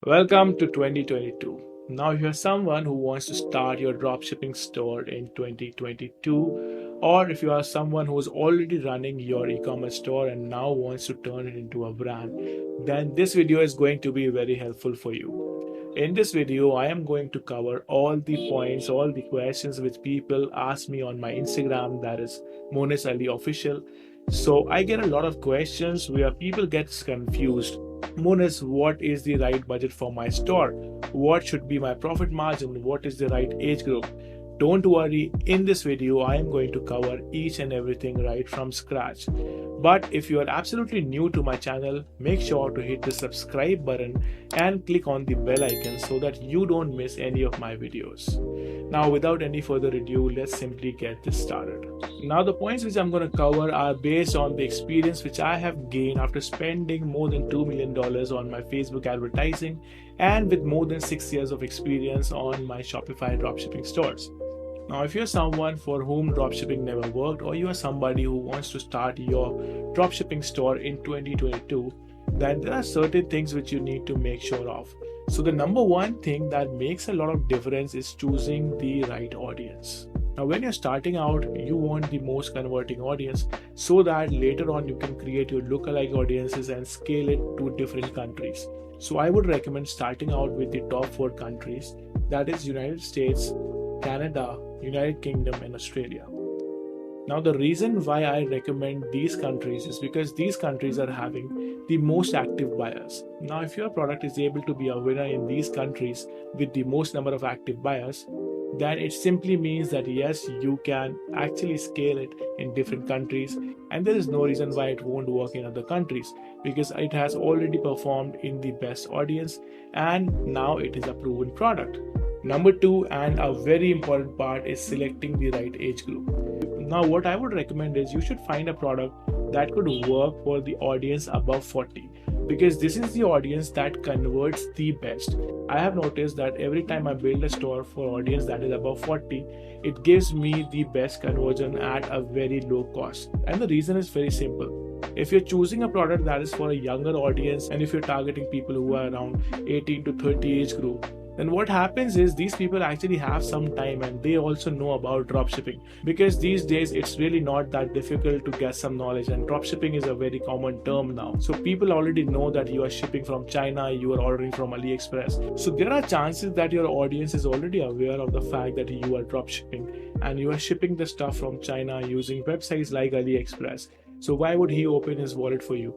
Welcome to 2022. Now, if you're someone who wants to start your dropshipping store in 2022, or if you are someone who's already running your e-commerce store and now wants to turn it into a brand, then this video is going to be very helpful for you. In this video, I am going to cover all the points, all the questions which people ask me on my Instagram, that is Monis Ali Official. So I get a lot of questions where people get confused. Monis, what is the right budget for my store? What should be my profit margin? What is the right age group? Don't worry, in this video, I am going to cover each and everything right from scratch. But if you are absolutely new to my channel, make sure to hit the subscribe button and click on the bell icon so that you don't miss any of my videos. Now, without any further ado, let's simply get this started. Now, the points which I'm going to cover are based on the experience which I have gained after spending more than $2 million on my Facebook advertising and with more than 6 years of experience on my Shopify dropshipping stores. Now, if you're someone for whom dropshipping never worked, or you are somebody who wants to start your dropshipping store in 2022, then there are certain things which you need to make sure of. So the number one thing that makes a lot of difference is choosing the right audience. Now, when you're starting out, you want the most converting audience so that later on you can create your lookalike audiences and scale it to different countries. So I would recommend starting out with the top 4 countries, that is United States, Canada, United Kingdom, and Australia. Now, the reason why I recommend these countries is because these countries are having the most active buyers. Now, if your product is able to be a winner in these countries with the most number of active buyers, then it simply means that yes, you can actually scale it in different countries, and there is no reason why it won't work in other countries because it has already performed in the best audience and now it is a proven product. Number 2, and a very important part, is selecting the right age group. Now, what I would recommend is you should find a product that could work for the audience above 40 because this is the audience that converts the best. I have noticed that every time I build a store for audience that is above 40, it gives me the best conversion at a very low cost. And the reason is very simple. If you're choosing a product that is for a younger audience and if you're targeting people who are around 18 to 30 age group, then what happens is these people actually have some time and they also know about dropshipping because these days it's really not that difficult to get some knowledge, and dropshipping is a very common term now. So people already know that you are shipping from China, you are ordering from AliExpress. So there are chances that your audience is already aware of the fact that you are dropshipping and you are shipping the stuff from China using websites like AliExpress. So why would he open his wallet for you?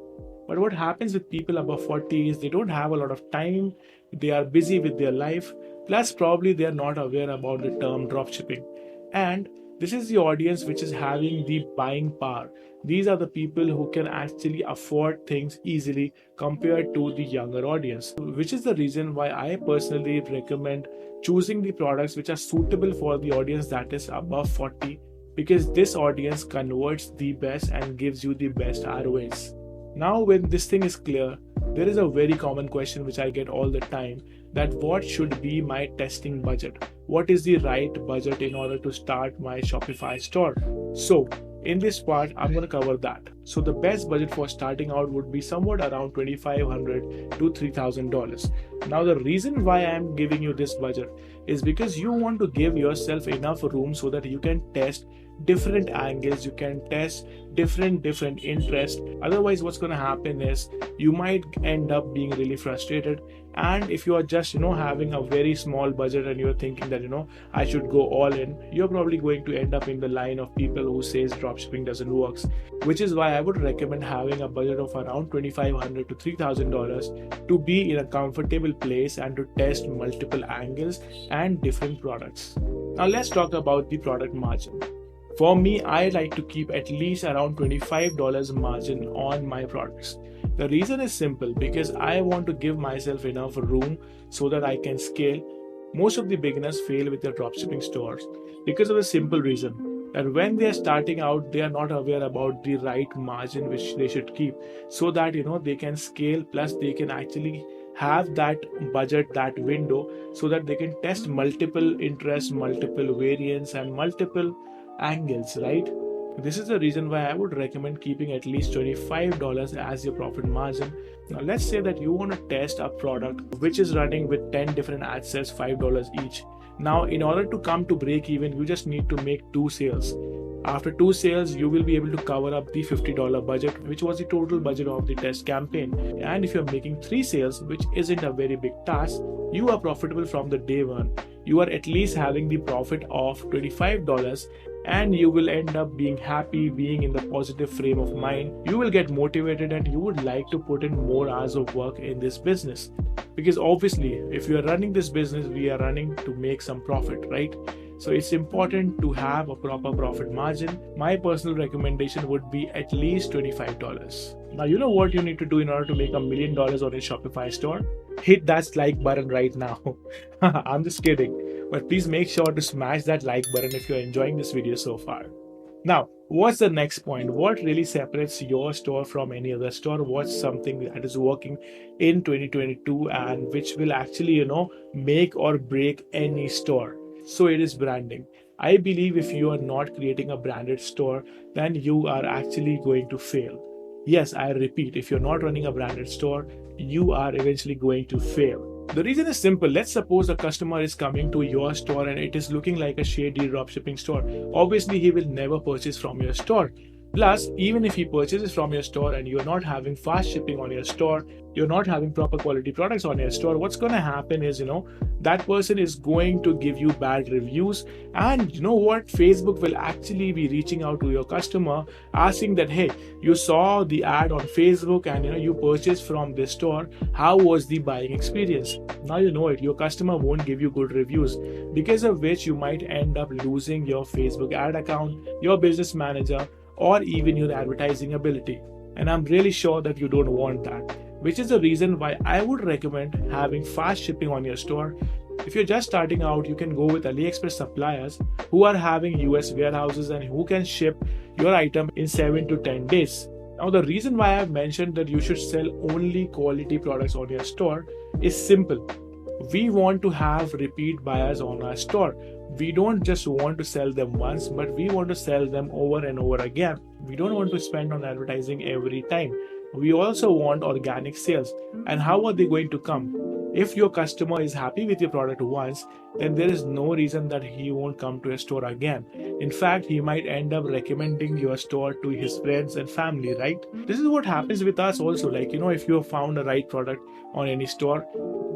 But what happens with people above 40 is they don't have a lot of time, they are busy with their life, plus probably they are not aware about the term dropshipping. And this is the audience which is having the buying power. These are the people who can actually afford things easily compared to the younger audience, which is the reason why I personally recommend choosing the products which are suitable for the audience that is above 40 because this audience converts the best and gives you the best ROIs. Now, when this thing is clear, there is a very common question which I get all the time, that what should be my testing budget? What is the right budget in order to start my Shopify store? So in this part, I'm going to cover that. So the best budget for starting out would be somewhat around $2,500 to $3,000. Now, the reason why I'm giving you this budget is because you want to give yourself enough room so that you can test different angles, you can test different interests. Otherwise, what's going to happen is you might end up being really frustrated. And if you are just having a very small budget and you're thinking that I should go all in, you're probably going to end up in the line of people who says dropshipping doesn't work, which is why I would recommend having a budget of around $2,500 to $3,000 to be in a comfortable place and to test multiple angles and different products. Now let's talk about the product margin. For me, I like to keep at least around $25 margin on my products. The reason is simple because I want to give myself enough room so that I can scale. Most of the beginners fail with their dropshipping stores because of the simple reason that when they are starting out, they are not aware about the right margin which they should keep so that they can scale, plus they can actually have that budget, that window, so that they can test multiple interests, multiple variants, and multiple angles, right? This is the reason why I would recommend keeping at least $25 as your profit margin. Now let's say that you want to test a product which is running with 10 different ad sets, $5 each. Now in order to come to break even, you just need to make 2 sales. After 2 sales, you will be able to cover up the $50 budget, which was the total budget of the test campaign. And if you're making 3 sales, which isn't a very big task, you are profitable from the day one. You are at least having the profit of $25, and you will end up being happy, being in the positive frame of mind. You will get motivated and you would like to put in more hours of work in this business. Because obviously, if you are running this business, we are running to make some profit, right? So it's important to have a proper profit margin. My personal recommendation would be at least $25. Now, you know what you need to do in order to make $1 million on your Shopify store? Hit that like button right now. I'm just kidding. But please make sure to smash that like button if you're enjoying this video so far. Now, what's the next point? What really separates your store from any other store? What's something that is working in 2022 and which will actually, make or break any store? So it is branding. I believe if you are not creating a branded store, then you are actually going to fail. Yes, I repeat, if you're not running a branded store, you are eventually going to fail. The reason is simple. Let's suppose a customer is coming to your store and it is looking like a shady dropshipping store. Obviously, he will never purchase from your store. Plus, even if he purchases from your store and you're not having fast shipping on your store, you're not having proper quality products on your store, what's going to happen is, that person is going to give you bad reviews. And you know what? Facebook will actually be reaching out to your customer asking that, hey, you saw the ad on Facebook and you purchased from this store. How was the buying experience? Now you know it. Your customer won't give you good reviews, because of which you might end up losing your Facebook ad account, your business manager, or even your advertising ability. And I'm really sure that you don't want that, which is the reason why I would recommend having fast shipping on your store. If you're just starting out, you can go with AliExpress suppliers who are having US warehouses and who can ship your item in 7 to 10 days. Now, the reason why I've mentioned that you should sell only quality products on your store is simple. We want to have repeat buyers on our store. We don't just want to sell them once, but we want to sell them over and over again. We don't want to spend on advertising every time. We also want organic sales. And how are they going to come? If your customer is happy with your product once, then there is no reason that he won't come to your store again. In fact, he might end up recommending your store to his friends and family, right? This is what happens with us also. Like, if you have found the right product on any store,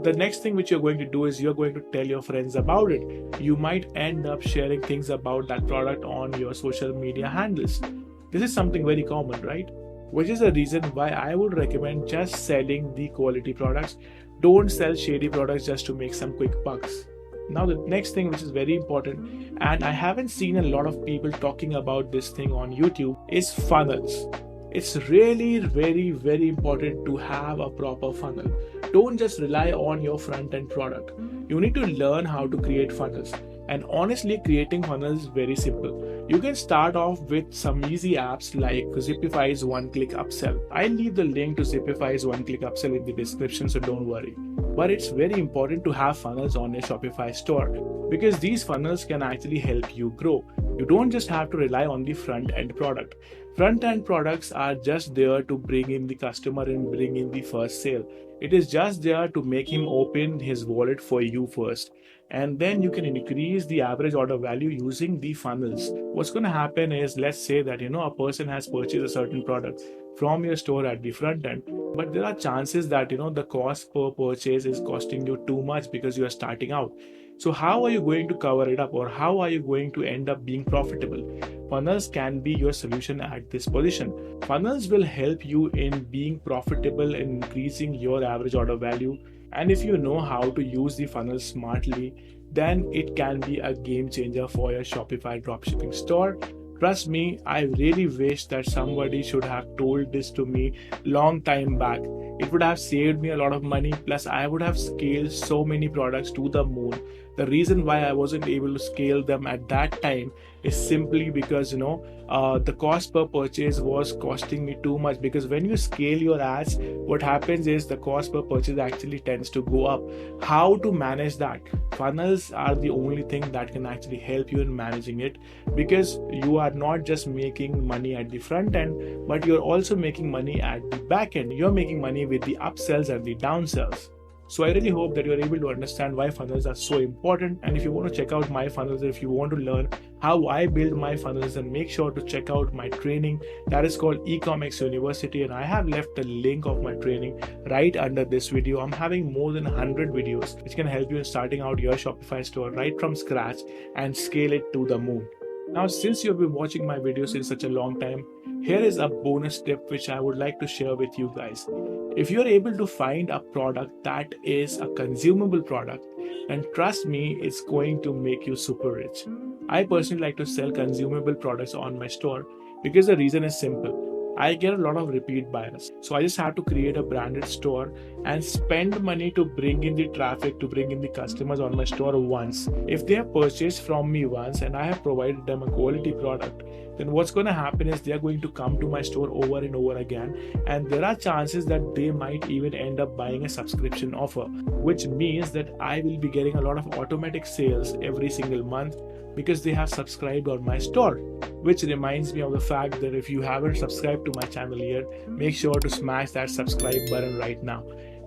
the next thing which you're going to do is you're going to tell your friends about it. You might end up sharing things about that product on your social media handles. This is something very common, right? Which is the reason why I would recommend just selling the quality products. Don't sell shady products just to make some quick bucks. Now, the next thing which is very important, and I haven't seen a lot of people talking about this thing on YouTube, is funnels. It's really very, very important to have a proper funnel. Don't just rely on your front-end product. You need to learn how to create funnels. And honestly, creating funnels is very simple. You can start off with some easy apps like Zipify's One-Click Upsell. I'll leave the link to Zipify's One-Click Upsell in the description, so don't worry. But it's very important to have funnels on your Shopify store, because these funnels can actually help you grow. You don't just have to rely on the front-end product. Front-end products are just there to bring in the customer and bring in the first sale. It is just there to make him open his wallet for you first. And then you can increase the average order value using the funnels. What's going to happen is, let's say that a person has purchased a certain product from your store at the front end, but there are chances that the cost per purchase is costing you too much because you are starting out. So how are you going to cover it up, or how are you going to end up being profitable? Funnels can be your solution at this position. Funnels will help you in being profitable and increasing your average order value. And if you know how to use the funnel smartly, then it can be a game changer for your Shopify dropshipping store. Trust me, I really wish that somebody should have told this to me long time back. It would have saved me a lot of money, plus I would have scaled so many products to the moon. The reason why I wasn't able to scale them at that time is simply because the cost per purchase was costing me too much. Because when you scale your ads, what happens is the cost per purchase actually tends to go up. How to manage that? Funnels are the only thing that can actually help you in managing it, because you are not just making money at the front end, but you're also making money at the back end. You're making money with the upsells and the downsells. So I really hope that you're able to understand why funnels are so important. And if you want to check out my funnels, if you want to learn how I build my funnels, then make sure to check out my training that is called Ecommerce University. And I have left the link of my training right under this video. I'm having more than 100 videos which can help you in starting out your Shopify store right from scratch and scale it to the moon. Now, since you've been watching my videos in such a long time, here is a bonus tip which I would like to share with you guys. If you're able to find a product that is a consumable product, then trust me, it's going to make you super rich. I personally like to sell consumable products on my store because the reason is simple. I get a lot of repeat buyers. So I just have to create a branded store and spend money to bring in the traffic, to bring in the customers on my store once. If they have purchased from me once and I have provided them a quality product, then what's going to happen is they are going to come to my store over and over again, and there are chances that they might even end up buying a subscription offer, which means that I will be getting a lot of automatic sales every single month because they have subscribed on my store. Which reminds me of the fact that if you haven't subscribed to my channel yet, make sure to smash that subscribe button right now,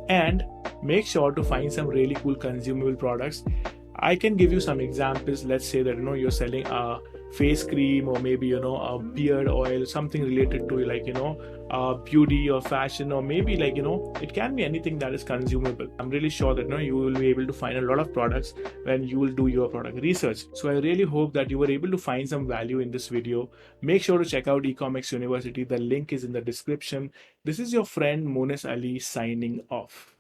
and make sure to find some really cool consumable products. I can give you some examples. Let's say that you're selling a face cream, or maybe a beard oil, something related to beauty or fashion, or maybe it can be anything that is consumable. I'm really sure that you will be able to find a lot of products when you will do your product research. So I really hope that you were able to find some value in this video. Make sure to check out Ecommerce University. The link is in the description. This is your friend Monis Ali signing off.